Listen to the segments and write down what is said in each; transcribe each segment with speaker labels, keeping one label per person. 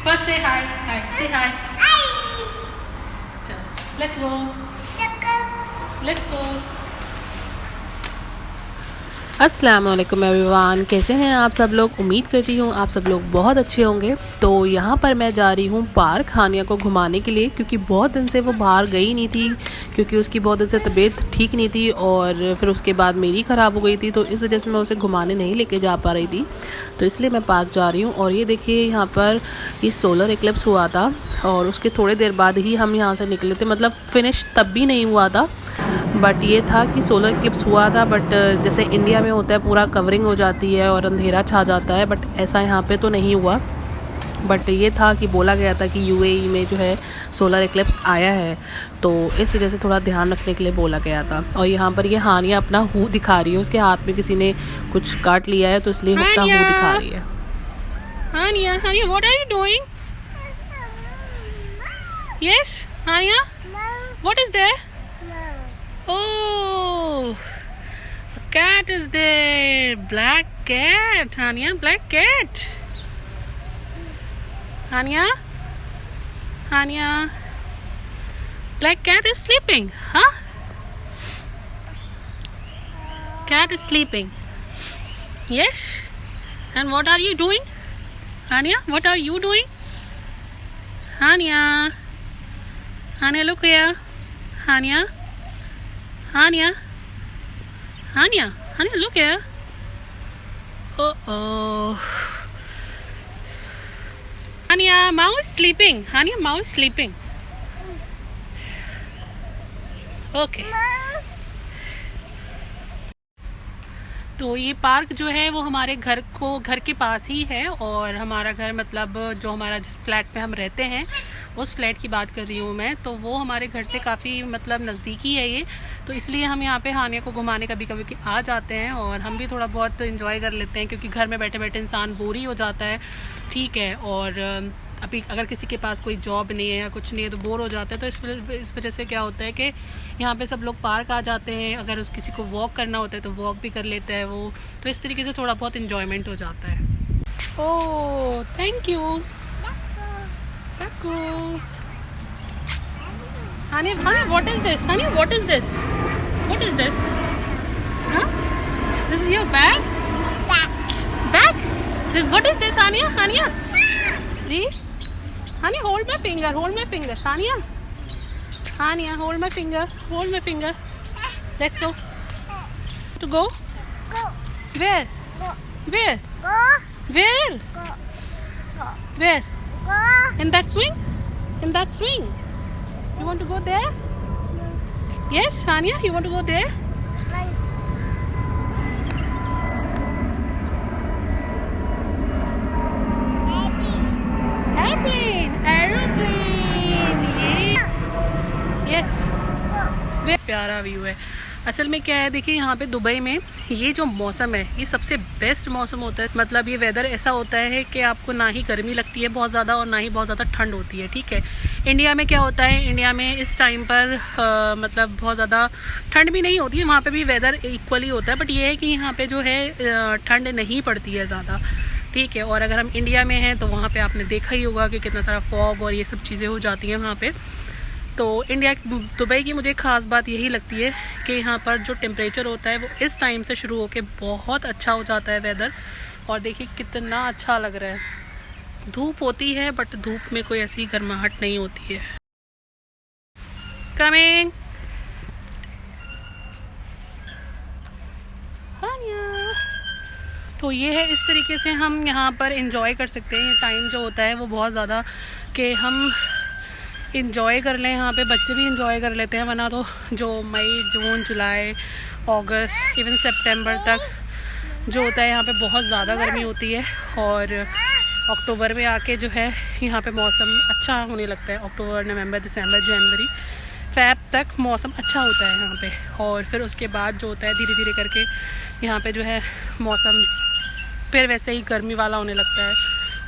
Speaker 1: First say hi. Hi. Say hi. चलो, let's go. Let's go. अस्सलाम वालेकुम everyone, कैसे हैं आप सब लोग। उम्मीद करती हूँ आप सब लोग बहुत अच्छे होंगे। तो यहाँ पर मैं जा रही हूँ पार्क हानिया को घुमाने के लिए, क्योंकि बहुत दिन से वो बाहर गई नहीं थी, क्योंकि उसकी बहुत दिन से तबीयत ठीक नहीं थी और फिर उसके बाद मेरी ख़राब हो गई थी, तो इस वजह से मैं उसे घुमाने नहीं लेके जा पा रही थी। तो इसलिए मैं पार्क जा रही हूँ। और ये देखिए यहाँ पर ये सोलर इक्लिप्स हुआ था और उसके थोड़े देर बाद ही हम यहाँ से निकले थे, मतलब फिनिश तब भी नहीं हुआ था, बट ये था कि सोलर इक्लिप्स हुआ था। बट जैसे इंडिया में होता है पूरा कवरिंग हो जाती है और अंधेरा छा जाता है, बट ऐसा यहाँ पे तो नहीं हुआ। बट ये था कि बोला गया था कि यूएई में जो है सोलर इक्लिप्स आया है, तो इस वजह से थोड़ा ध्यान रखने के लिए बोला गया था। और यहाँ पर ये हानिया अपना हू दिखा रही है, उसके हाथ में किसी ने कुछ काट लिया है तो इसलिए वो अपना हू दिखा रही है। Haniya, Haniya, what are you doing? Yes Haniya, what is there? Oh, a cat is there. Black cat, Hania. Black cat. Hania. Hania. Black cat is sleeping, huh? Cat is sleeping. Yes. And what are you doing, Hania? What are you doing, Hania? Hania, look here, Hania. Hania, Hania, Hania, look here. Oh. Hania, Mao is sleeping. Hania, Mao is sleeping. Okay. तो ये park जो है वो हमारे घर के पास ही है, और हमारा घर मतलब जो हमारा जिस फ्लैट में हम रहते हैं उस फ्लैट की बात कर रही हूँ मैं, तो वो हमारे घर से काफ़ी मतलब नज़दीकी है ये। तो इसलिए हम यहाँ पे हानिया को घुमाने कभी कभी आ जाते हैं और हम भी थोड़ा बहुत इंजॉय कर लेते हैं, क्योंकि घर में बैठे बैठे इंसान बोर ही हो जाता है, ठीक है। और अभी अगर किसी के पास कोई जॉब नहीं है या कुछ नहीं है तो बोर हो जाता है, तो इस वजह से क्या होता है कि यहाँ पे सब लोग पार्क आ जाते हैं। अगर किसी को वॉक करना होता है तो वॉक भी कर लेता है वो, तो इस तरीके से थोड़ा बहुत इन्जॉयमेंट हो जाता है। Oh thank you Honey, what is this? Honey, what is this? What is this? Huh? This is your bag? Bag? What is this, Hania? Hania? Ji? Hania, hold my finger. Hold my finger. Hania? Hania, hold my finger. Hold my finger. Let's go. To go?
Speaker 2: Go.
Speaker 1: Where?
Speaker 2: Go.
Speaker 1: Where?
Speaker 2: Go.
Speaker 1: Where?
Speaker 2: Go. Go.
Speaker 1: Where?
Speaker 2: Go.
Speaker 1: In that swing? In that swing? You want to go there? Yes, Hania, you want to go there? Airplane, aeroplane. Yes. वे प्यारा view है। असल में क्या है, देखिए यहाँ पे Dubai में ये जो मौसम है ये सबसे बेस्ट मौसम होता है। मतलब ये वेदर ऐसा होता है कि आपको ना ही गर्मी लगती है बहुत ज़्यादा और ना ही बहुत ज़्यादा ठंड होती है, ठीक है। इंडिया में क्या होता है, इंडिया में इस टाइम पर मतलब बहुत ज़्यादा ठंड भी नहीं होती है, वहाँ पे भी वेदर इक्वली होता है, बट ये है कि यहाँ पे जो है ठंड नहीं पड़ती है ज़्यादा, ठीक है। और अगर हम इंडिया में हैं तो वहाँ पे आपने देखा ही होगा कि कितना सारा फॉग और ये सब चीज़ें हो जाती हैं वहाँ पे। तो दुबई की मुझे ख़ास बात यही लगती है कि यहाँ पर जो टेम्परेचर होता है वो इस टाइम से शुरू होकर बहुत अच्छा हो जाता है वेदर। और देखिए कितना अच्छा लग रहा है। धूप होती है बट धूप में कोई ऐसी गर्माहट नहीं होती है। कमिंग तो ये है, इस तरीके से हम यहाँ पर इंजॉय कर सकते हैं। ये टाइम जो होता है वो बहुत ज़्यादा कि हम इंजॉय कर लें, यहाँ पे बच्चे भी इंजॉय कर लेते हैं, वरना तो जो मई जून जुलाई अगस्त इवन सितंबर तक जो होता है यहाँ पे बहुत ज़्यादा गर्मी होती है। और अक्टूबर में आके जो है यहाँ पे मौसम अच्छा होने लगता है। अक्टूबर नवंबर दिसंबर जनवरी फ़ैब तक मौसम अच्छा होता है यहाँ पे, और फिर उसके बाद जो होता है धीरे धीरे करके यहाँ पे जो है मौसम फिर वैसे ही गर्मी वाला होने लगता है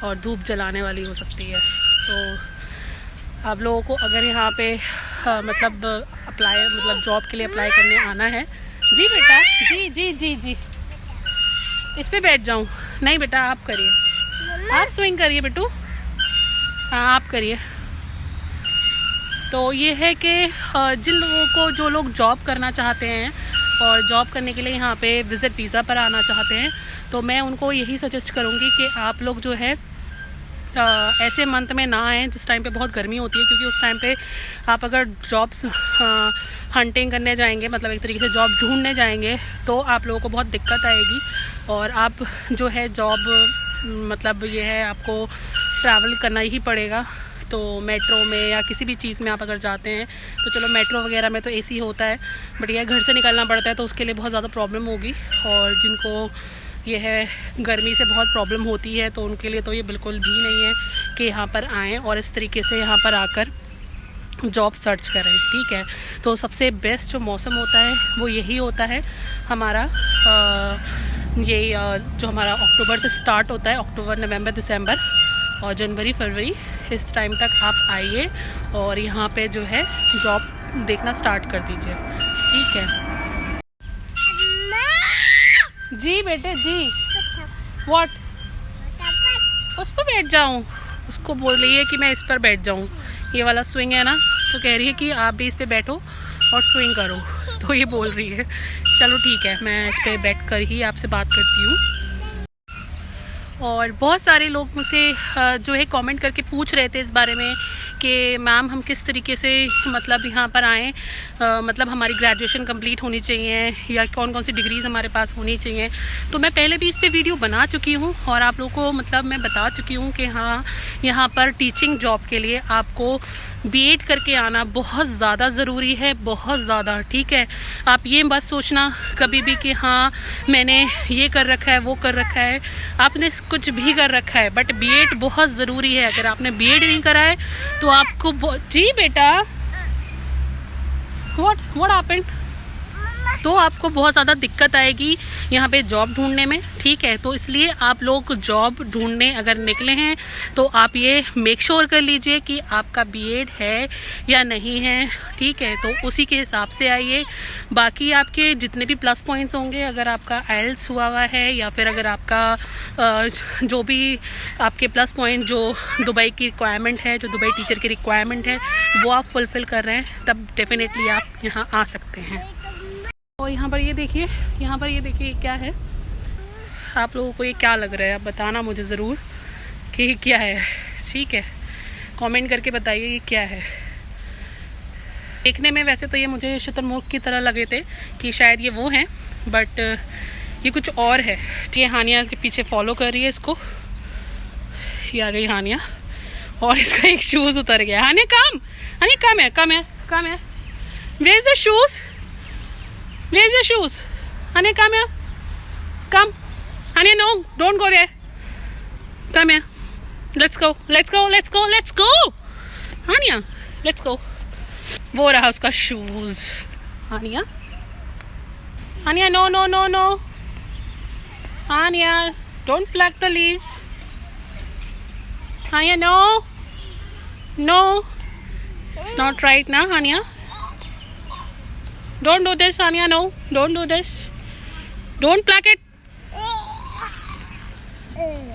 Speaker 1: और धूप जलाने वाली हो सकती है। तो आप लोगों को अगर यहाँ पे मतलब जॉब के लिए अप्लाई करने आना है। जी बेटा, जी जी जी जी, इस पे बैठ जाऊँ? नहीं बेटा आप करिए, आप स्विंग करिए बेटू। हाँ आप करिए। तो ये है कि जिन लोगों को, जो लोग जॉब करना चाहते हैं और जॉब करने के लिए यहाँ पे विज़िट वीज़ा पर आना चाहते हैं, तो मैं उनको यही सजेस्ट करूँगी कि आप लोग जो है ऐसे मंथ में ना आएँ जिस टाइम पे बहुत गर्मी होती है, क्योंकि उस टाइम पे आप अगर जॉब्स हंटिंग करने जाएंगे, मतलब एक तरीके से जॉब ढूंढने जाएंगे, तो आप लोगों को बहुत दिक्कत आएगी। और आप जो है जॉब मतलब ये है आपको ट्रैवल करना ही पड़ेगा। तो मेट्रो में या किसी भी चीज़ में आप अगर जाते हैं तो चलो मेट्रो वगैरह में तो एसी होता है, बट यह घर से निकलना पड़ता है, तो उसके लिए बहुत ज़्यादा प्रॉब्लम होगी। और जिनको ये है गर्मी से बहुत प्रॉब्लम होती है, तो उनके लिए तो ये बिल्कुल भी नहीं है कि यहाँ पर आएँ और इस तरीके से यहाँ पर आकर जॉब सर्च करें, ठीक है। तो सबसे बेस्ट जो मौसम होता है वो यही होता है हमारा जो हमारा अक्टूबर से स्टार्ट होता है, अक्टूबर नवंबर दिसंबर और जनवरी फरवरी, इस टाइम तक आप आइए और यहाँ पे जो है जॉब देखना स्टार्ट कर दीजिए, ठीक है। जी बेटे जी। व्हाट? उस पर बैठ जाऊँ? उसको बोल रही है कि मैं इस पर बैठ जाऊँ, ये वाला स्विंग है ना, तो कह रही है कि आप भी इस पर बैठो और स्विंग करो, तो ये बोल रही है। चलो ठीक है, मैं इस पर बैठ कर ही आपसे बात करती हूँ। और बहुत सारे लोग मुझसे जो है कमेंट करके पूछ रहे थे इस बारे में कि मैम हम किस तरीके से मतलब यहाँ पर आएँ, मतलब हमारी ग्रेजुएशन कंप्लीट होनी चाहिए या कौन कौन सी डिग्रीज़ हमारे पास होनी चाहिए। तो मैं पहले भी इस पे वीडियो बना चुकी हूँ और आप लोगों को मतलब मैं बता चुकी हूँ कि हाँ, यहाँ पर टीचिंग जॉब के लिए आपको बीएड करके आना बहुत ज़्यादा ज़रूरी है, बहुत ज़्यादा, ठीक है। आप ये बस सोचना कभी भी कि हाँ मैंने ये कर रखा है, वो कर रखा है, आपने कुछ भी कर रखा है, बट बीएड बहुत ज़रूरी है। अगर आपने बीएड नहीं करा है तो आपको जी बेटा, व्हाट हैपेंड, तो आपको बहुत ज़्यादा दिक्कत आएगी यहाँ पे जॉब ढूंढने में, ठीक है। तो इसलिए आप लोग जॉब ढूंढने अगर निकले हैं तो आप ये मेक श्योर कर लीजिए कि आपका बीएड है या नहीं है, ठीक है। तो उसी के हिसाब से आइए। बाकी आपके जितने भी प्लस पॉइंट्स होंगे, अगर आपका आइल्स हुआ हुआ है या फिर अगर आपका जो भी आपके प्लस पॉइंट जो दुबई की रिक्वायरमेंट है, जो दुबई टीचर की रिक्वायरमेंट है, वो आप फुलफ़िल कर रहे हैं, तब डेफिनेटली आप यहाँ आ सकते हैं। और यहाँ पर ये देखिए, यहाँ पर ये देखिए क्या है, आप लोगों को ये क्या लग रहा है, आप बताना मुझे ज़रूर कि ये क्या है, ठीक है। कमेंट करके बताइए ये क्या है। देखने में वैसे तो ये मुझे शुतुरमुर्ग की तरह लगे थे कि शायद ये वो हैं, बट ये कुछ और है। ये हानिया के पीछे फॉलो कर रही है इसको, ये आ गई हानिया और इसका एक शूज़ उतर गया। हानिया कम, हानिया कम है, कम है, कम है। Where is the shoes? Where is your shoes? Hania, come here. Come. Hania, no, don't go there. Come here. Let's go. Let's go. Let's go. Let's go. Hania, let's go. वो रहा उसका shoes. Hania, Hania, no, no, no, no. Hania, don't pluck the leaves. Hania, no, no. It's not right now, Hania. Don't do this, Hania. No, don't do this. Don't pluck it.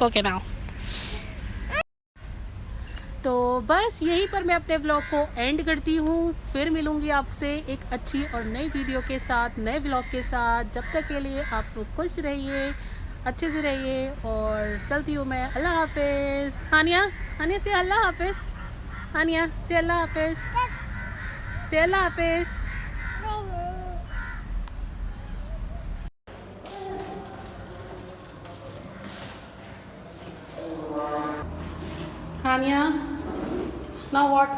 Speaker 1: Okay now. तो बस यहीं पर मैं अपने vlog को and करती हूँ। फिर मिलूँगी आपसे एक अच्छी और नई वीडियो के साथ, नए व्लॉग के साथ। जब तक के लिए आप लोग खुश रहिए, अच्छे से रहिए और चलती हूँ मैं। अल्लाह हाफिज़। हानिया, हानिया से अल्लाह हाफिज़। हानिया से अल्लाह हाफिज़, से अल्लाह हाफिज़। Hania, now what?